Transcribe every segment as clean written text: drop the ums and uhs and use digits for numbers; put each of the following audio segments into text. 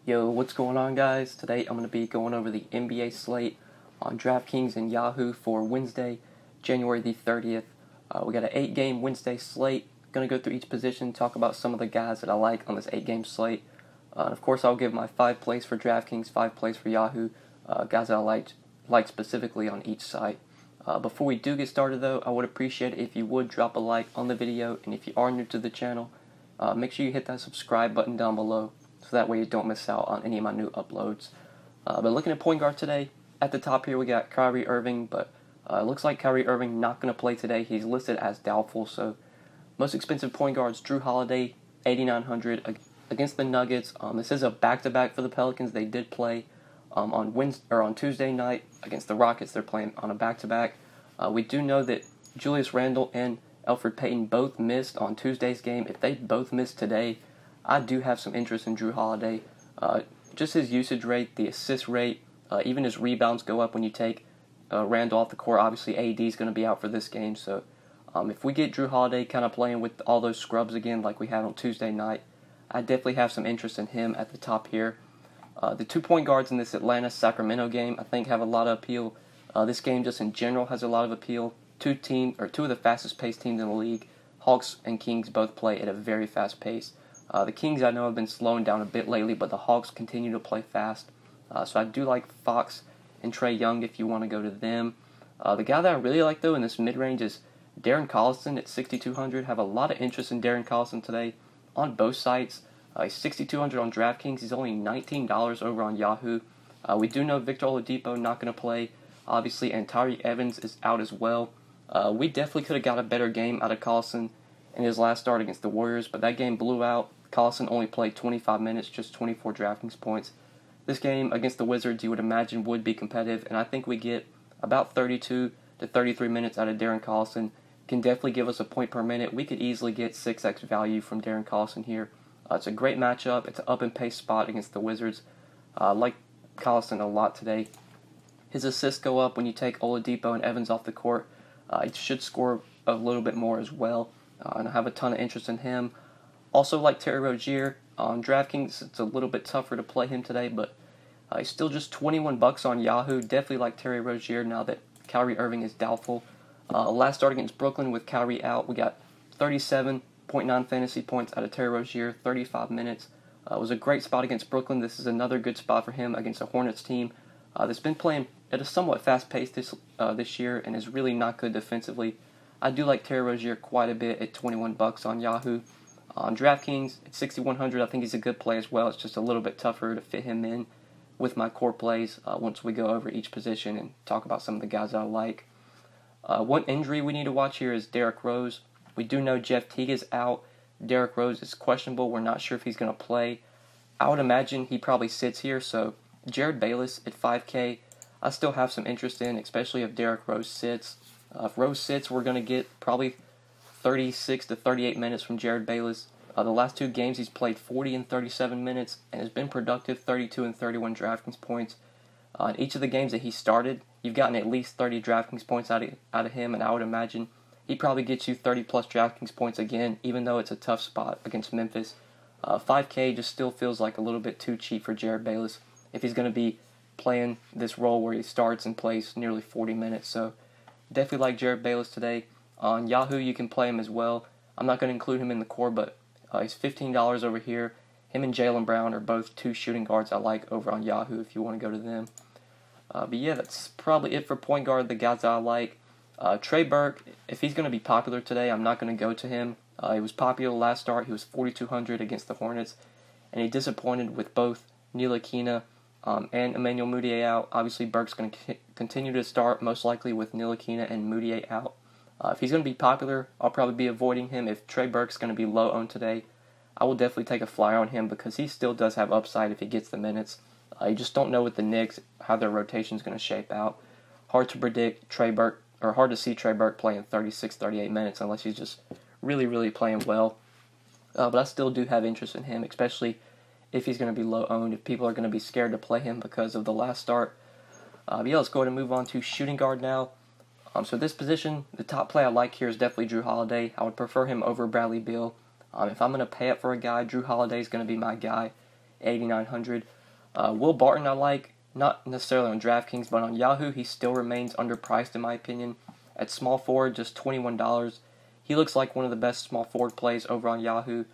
Yo, what's going on, guys? Today I'm going to be going over the NBA slate on DraftKings and Yahoo for Wednesday, January the 30th. We got an 8-game Wednesday slate. Going to go through each position, talk about some of the guys that I like on this 8-game slate. And of course, I'll give my 5 plays for DraftKings, 5 plays for Yahoo, guys that I like specifically on each site. Before we do get started, though, I would appreciate it if you would drop a like on the video, and if you are new to the channel, make sure you hit that subscribe button down below, so that way you don't miss out on any of my new uploads. But looking at point guard today, at the top here we got Kyrie Irving, but it looks like Kyrie Irving not going to play today. He's listed as doubtful. So most expensive point guards, Drew Holiday, 8,900 against the Nuggets. This is a back-to-back for the Pelicans. They did play on Tuesday night against the Rockets. They're playing on a back-to-back. We do know that Julius Randle and Elfrid Payton both missed on Tuesday's game. If they both missed today, I do have some interest in Drew Holiday. Just his usage rate, the assist rate, even his rebounds go up when you take Randle off the court. Obviously, AD is going to be out for this game, so if we get Drew Holiday kind of playing with all those scrubs again like we had on Tuesday night, I definitely have some interest in him at the top here. The 2-point guards in this Atlanta-Sacramento game, I think, have a lot of appeal. This game just in general has a lot of appeal. Two of the fastest-paced teams in the league, Hawks and Kings, both play at a very fast pace. The Kings, I know, have been slowing down a bit lately, but the Hawks continue to play fast. So I do like Fox and Trae Young if you want to go to them. The guy that I really like, though, in this mid-range is Darren Collison at 6,200. Have a lot of interest in Darren Collison today on both sites. He's 6,200 on DraftKings. He's only $19 over on Yahoo. We do know Victor Oladipo not going to play, obviously, and Tyreke Evans is out as well. We definitely could have got a better game out of Collison in his last start against the Warriors, but that game blew out. Collison only played 25 minutes, just 24 DraftKings points. This game against the Wizards, you would imagine, would be competitive, and I think we get about 32 to 33 minutes out of Darren Collison. Can definitely give us a point per minute. We could easily get 6x value from Darren Collison here. It's a great matchup. It's an up-and-pace spot against the Wizards. I like Collison a lot today. His assists go up when you take Oladipo and Evans off the court. He should score a little bit more as well, and I have a ton of interest in him. Also like Terry Rozier on DraftKings. It's a little bit tougher to play him today, but he's still just $21 on Yahoo. Definitely like Terry Rozier now that Kyrie Irving is doubtful. Last start against Brooklyn with Kyrie out, we got 37.9 fantasy points out of Terry Rozier, 35 minutes. It was a great spot against Brooklyn. This is another good spot for him against a Hornets team that's been playing at a somewhat fast pace this year and is really not good defensively. I do like Terry Rozier quite a bit at $21 on Yahoo. On DraftKings, at 6,100, I think he's a good play as well. It's just a little bit tougher to fit him in with my core plays once we go over each position and talk about some of the guys that I like. One injury we need to watch here is Derrick Rose. We do know Jeff Teague is out. Derrick Rose is questionable. We're not sure if he's going to play. I would imagine he probably sits here, so Jared Bayless at 5K, I still have some interest in, especially if Derrick Rose sits. If Rose sits, we're going to get probably 36 to 38 minutes from Jared Bayless. The last 2 games he's played 40 and 37 minutes and has been productive, 32 and 31 DraftKings points. In each of the games that he started, you've gotten at least 30 DraftKings points out of him, and I would imagine he probably gets you 30 plus DraftKings points again, even though it's a tough spot against Memphis. 5K just still feels like a little bit too cheap for Jared Bayless if he's going to be playing this role where he starts and plays nearly 40 minutes. So definitely like Jared Bayless today. On Yahoo, you can play him as well. I'm not going to include him in the core, but he's $15 over here. Him and Jaylen Brown are both 2 shooting guards I like over on Yahoo if you want to go to them. But yeah, that's probably it for point guard, the guys that I like. Trey Burke, if he's going to be popular today, I'm not going to go to him. He was popular last start. He was 4,200 against the Hornets, and he disappointed with both Ntilikina and Emmanuel Mudiay out. Obviously, Burke's going to continue to start, most likely with Ntilikina and Mudiay out. If he's going to be popular, I'll probably be avoiding him. If Trey Burke's going to be low owned today, I will definitely take a flyer on him because he still does have upside if he gets the minutes. You just don't know with the Knicks how their rotation is going to shape out. Hard to predict Trey Burke, or hard to see Trey Burke playing 36, 38 minutes unless he's just really, really playing well. But I still do have interest in him, especially if he's going to be low owned, if people are going to be scared to play him because of the last start. But yeah, let's go ahead and move on to shooting guard now. So this position, the top play I like here is definitely Drew Holiday. I would prefer him over Bradley Beal. If I'm going to pay up for a guy, Drew Holiday is going to be my guy. 8,900. Will Barton I like, not necessarily on DraftKings, but on Yahoo he still remains underpriced in my opinion. At small forward, just $21. He looks like one of the best small forward plays over on Yahoo.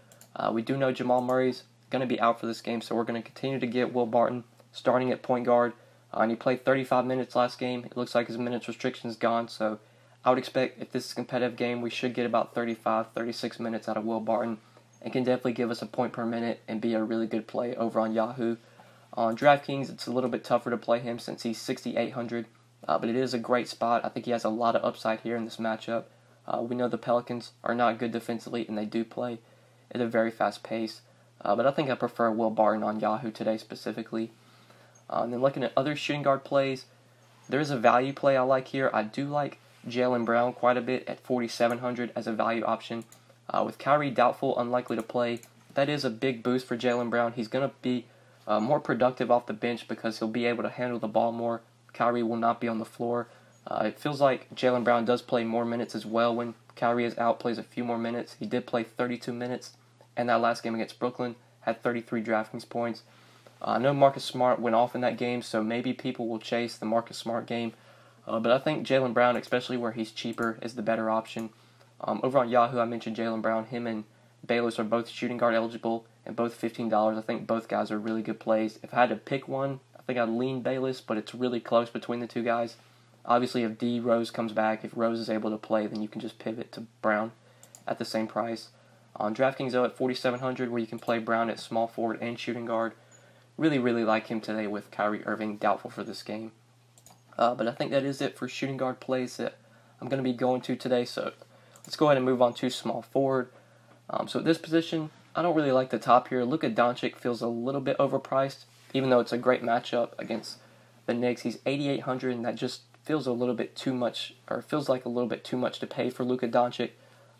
We do know Jamal Murray's going to be out for this game, so we're going to continue to get Will Barton starting at point guard. And he played 35 minutes last game. It looks like his minutes restriction is gone, so I would expect if this is a competitive game, we should get about 35, 36 minutes out of Will Barton and can definitely give us a point per minute and be a really good play over on Yahoo. On DraftKings, it's a little bit tougher to play him since he's 6,800, but it is a great spot. I think he has a lot of upside here in this matchup. We know the Pelicans are not good defensively, and they do play at a very fast pace. But I think I prefer Will Barton on Yahoo today specifically. And then looking at other shooting guard plays, there's a value play I like here. I do like Jaylen Brown quite a bit at 4,700 as a value option. With Kyrie doubtful, unlikely to play, that is a big boost for Jaylen Brown. He's going to be more productive off the bench because he'll be able to handle the ball more. Kyrie will not be on the floor. It feels like Jaylen Brown does play more minutes as well when Kyrie is out, plays a few more minutes. He did play 32 minutes, and that last game against Brooklyn had 33 DraftKings points. I know Marcus Smart went off in that game, so maybe people will chase the Marcus Smart game. But I think Jaylen Brown, especially where he's cheaper, is the better option. Over on Yahoo, I mentioned Jaylen Brown. Him and Bayless are both shooting guard eligible and both $15. I think both guys are really good plays. If I had to pick one, I think I'd lean Bayless, but it's really close between the two guys. Obviously, if D. Rose comes back, if Rose is able to play, then you can just pivot to Brown at the same price. On DraftKings, though, at 4,700, where you can play Brown at small forward and shooting guard. Really, really like him today with Kyrie Irving doubtful for this game. But I think that is it for shooting guard plays that I'm going to be going to today. So let's go ahead and move on to small forward. So at this position, I don't really like the top here. Luka Doncic feels a little bit overpriced, even though it's a great matchup against the Knicks. He's 8,800, and that just feels a little bit too much, or feels like a little bit too much to pay for Luka Doncic.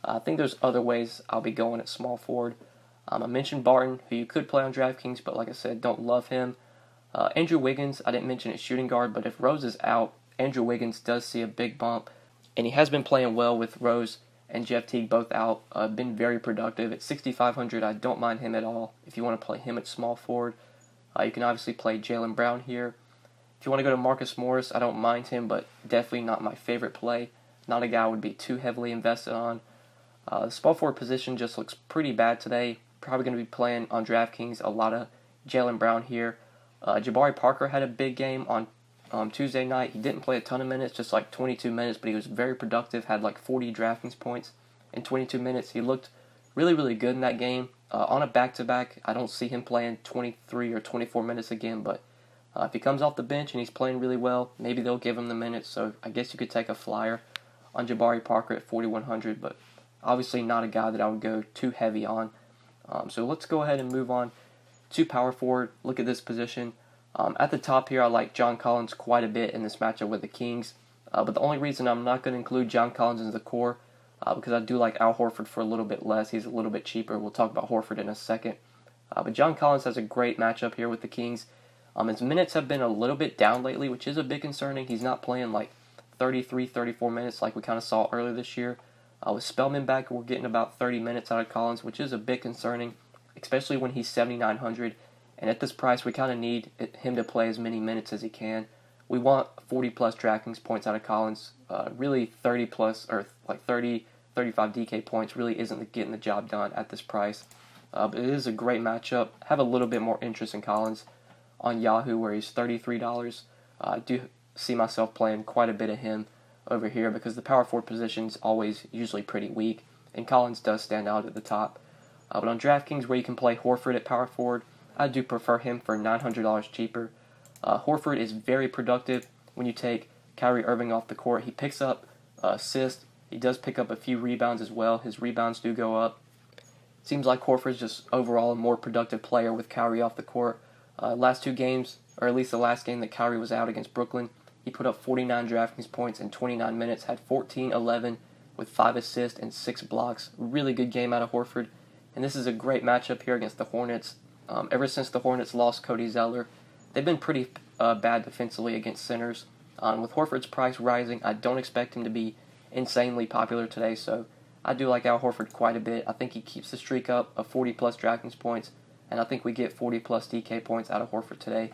I think there's other ways I'll be going at small forward. I mentioned Barton, who you could play on DraftKings, but like I said, don't love him. Andrew Wiggins, I didn't mention at shooting guard, but if Rose is out, Andrew Wiggins does see a big bump, and he has been playing well with Rose and Jeff Teague both out. Been very productive. At 6,500, I don't mind him at all. If you want to play him at small forward, you can obviously play Jaylen Brown here. If you want to go to Marcus Morris, I don't mind him, but definitely not my favorite play. Not a guy I would be too heavily invested on. The small forward position just looks pretty bad today. Probably going to be playing on DraftKings a lot of Jaylen Brown here. Jabari Parker had a big game on Tuesday night. He didn't play a ton of minutes, just like 22 minutes, but he was very productive, had like 40 DraftKings points in 22 minutes. He looked really, really good in that game. On a back-to-back, I don't see him playing 23 or 24 minutes again, but if he comes off the bench and he's playing really well, maybe they'll give him the minutes, so I guess you could take a flyer on Jabari Parker at 4,100, but obviously not a guy that I would go too heavy on. So let's go ahead and move on to power forward. Look at this position. At the top here, I like John Collins quite a bit in this matchup with the Kings. But the only reason I'm not going to include John Collins in the core, because I do like Al Horford for a little bit less. He's a little bit cheaper. We'll talk about Horford in a second. But John Collins has a great matchup here with the Kings. His minutes have been a little bit down lately, which is a bit concerning. He's not playing like 33, 34 minutes like we kind of saw earlier this year. With Spellman back, we're getting about 30 minutes out of Collins, which is a bit concerning, especially when he's 7,900. And at this price, we kind of need him to play as many minutes as he can. We want 40-plus DraftKings points out of Collins. Really 30-plus, or like 30, 35 DK points really isn't getting the job done at this price. But it is a great matchup. Have a little bit more interest in Collins on Yahoo, where he's $33. I do see myself playing quite a bit of him over here because the power forward position is always usually pretty weak, and Collins does stand out at the top. But on DraftKings, where you can play Horford at power forward, I do prefer him for $900 cheaper. Horford is very productive when you take Kyrie Irving off the court. He picks up assists. He does pick up a few rebounds as well. His rebounds do go up. Seems like Horford's just overall a more productive player with Kyrie off the court. Last two games, or at least the last game that Kyrie was out against Brooklyn, he put up 49 DraftKings points in 29 minutes, had 14-11 with 5 assists and 6 blocks. Really good game out of Horford. And this is a great matchup here against the Hornets. Ever since the Hornets lost Cody Zeller, they've been pretty bad defensively against centers. With Horford's price rising, I don't expect him to be insanely popular today, so I do like Al Horford quite a bit. I think he keeps the streak up of 40-plus DraftKings points. and I think we get 40 plus DK points out of Horford today.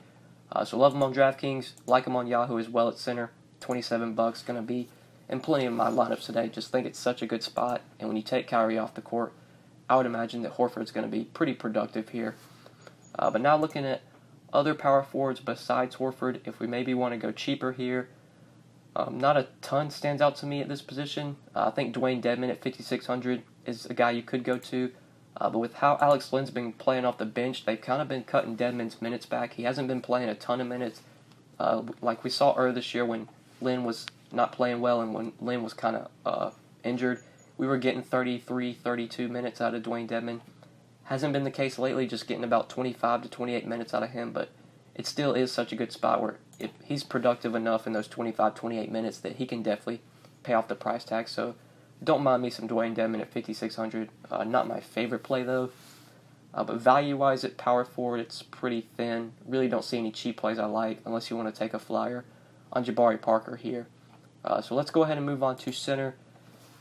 So love him on DraftKings, like him on Yahoo as well at center. $27, going to be in plenty of my lineups today. Just think it's such a good spot, and when you take Kyrie off the court, I would imagine that Horford's going to be pretty productive here. But now looking at other power forwards besides Horford, if we maybe want to go cheaper here, not a ton stands out to me at this position. I think Dwayne Dedmon at 5,600 is a guy you could go to. But with how Alex Lin's been playing off the bench, they've kind of been cutting Dedmon's minutes back. He hasn't been playing a ton of minutes. Like we saw earlier this year when Lin was not playing well and when Lin was kind of injured, we were getting 33, 32 minutes out of Dwayne Dedmon. Hasn't been the case lately, just getting about 25 to 28 minutes out of him, but it still is such a good spot where if he's productive enough in those 25, 28 minutes that he can definitely pay off the price tag. So don't mind me some Dwayne Dedmon at 5,600. Not my favorite play, though. But value-wise at power forward, it's pretty thin. Really don't see any cheap plays I like unless you want to take a flyer on Jabari Parker here. So let's go ahead and move on to center.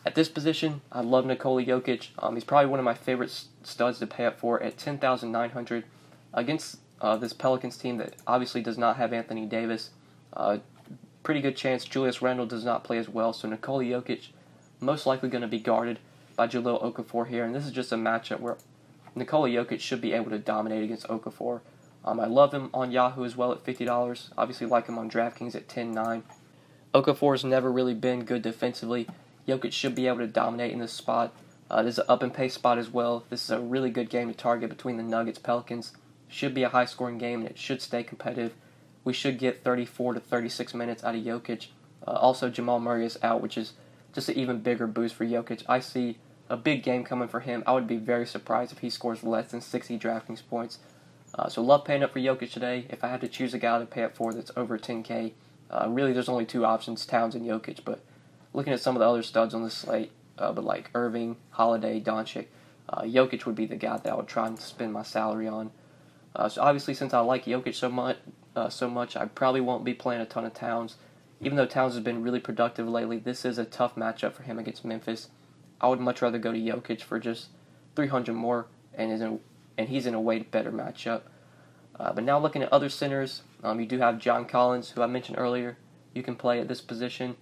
At this position, I love Nikola Jokic. He's probably one of my favorite studs to pay up for at 10,900 against this Pelicans team that obviously does not have Anthony Davis. Pretty good chance Julius Randle does not play as well, so Nikola Jokic most likely going to be guarded by Jahlil Okafor here, and this is just a matchup where Nikola Jokic should be able to dominate against Okafor. I love him on Yahoo as well at $50. Obviously like him on DraftKings at 10.9. Okafor's never really been good defensively. Jokic should be able to dominate in this spot. It is an up-and-pace spot as well. This is a really good game to target between the Nuggets-Pelicans. Should be a high-scoring game, and it should stay competitive. We should get 34 to 36 minutes out of Jokic. Also, Jamal Murray is out, which is just an even bigger boost for Jokic. I see a big game coming for him. I would be very surprised if he scores less than 60 DraftKings points. So love paying up for Jokic today. If I had to choose a guy to pay up for that's over 10K, really there's only two options, Towns and Jokic, but looking at some of the other studs on this slate, but like Irving, Holiday, Doncic, Jokic would be the guy that I would try and spend my salary on. So obviously, since I like Jokic so much, I probably won't be playing a ton of Towns. Even though Towns has been really productive lately, this is a tough matchup for him against Memphis. I would much rather go to Jokic for just 300 more, and he's in a way better matchup. But now looking at other centers, you do have John Collins, who I mentioned earlier. You can play at this position.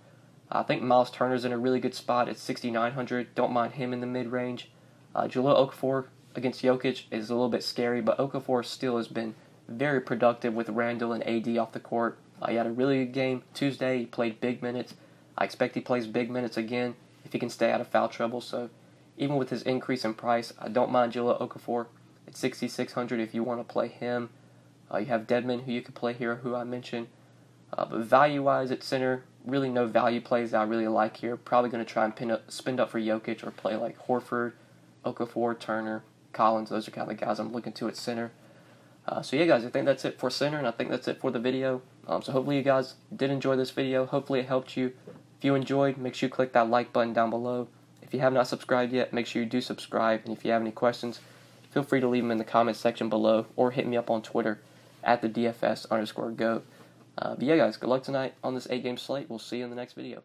I think Miles Turner's in a really good spot at 6,900. Don't mind him in the mid-range. Jahlil Okafor against Jokic is a little bit scary, but Okafor still has been very productive with Randle and AD off the court. He had a really good game Tuesday. He played big minutes. I expect he plays big minutes again if he can stay out of foul trouble. So even with his increase in price, I don't mind Jahlil Okafor at 6,600 if you want to play him. You have Dedmon, who you could play here, who I mentioned. But value-wise at center, really no value plays that I really like here. Probably going to try and spend up for Jokic or play like Horford, Okafor, Turner, Collins. Those are kind of the guys I'm looking to at center. So yeah, guys, I think that's it for center, and I think that's it for the video. So hopefully you guys did enjoy this video. Hopefully it helped you. If you enjoyed, make sure you click that like button down below. If you have not subscribed yet, make sure you do subscribe. And if you have any questions, feel free to leave them in the comment section below or hit me up on Twitter at the DFS_GOAT. But yeah, guys, good luck tonight on this 8-game slate. We'll see you in the next video.